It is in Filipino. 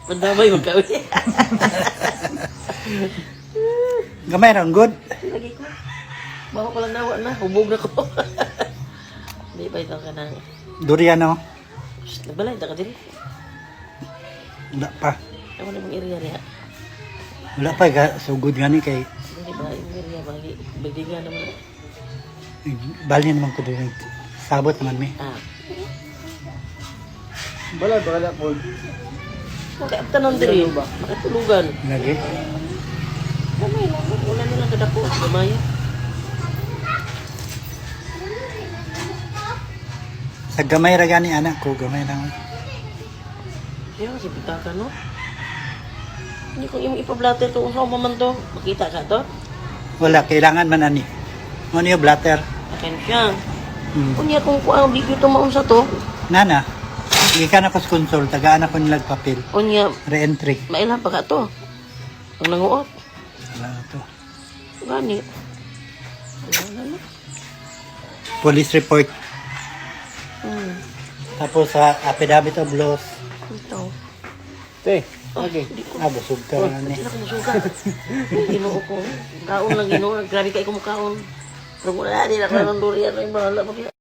Mandamay mo kami. Gamay ron, good. Lagi ko. Bawa ko lang nawa na. Hubog na ko. Hindi pa ito ka na. Durian no? Nagbalay, ka din. Wala pa. Ako na mong area niya. Wala pa, sugod gani kay Hindi ba yung area ba? Bagdigan naman. bali naman ko din. Sabot naman mi. Ah. Balad, baka po. Magkaapta nang diri ba? Makatulugan. Lagi. Gamay lang. Wala na lang kadako. Gamay. Sa gamay ra gani anak ko, gamay lang. Kaya kasi pitaka no? Hindi ko yung ipablatter to. Kung man to. Makita ka to? Wala, kailangan man ani. Ano yung blatter? Akin siya. Hmm. Kunya kung ang video to maun sa to. Nana, ikan ako sa console, tagaan ako nilag papel. Kunya, Re-entry. mailan pa ka to. Ang nanguot. Wala to. Gani. Wala na. Police report. Tapos sa affidavit of loss. Ito. Te, okay. Busog ka na ni. Hindi na kumusuga. Ginoo ko. Kaon lang ginoo. Grabe kayo kumukaon. Pero wala din ako ng durian. Ay, bahala mo.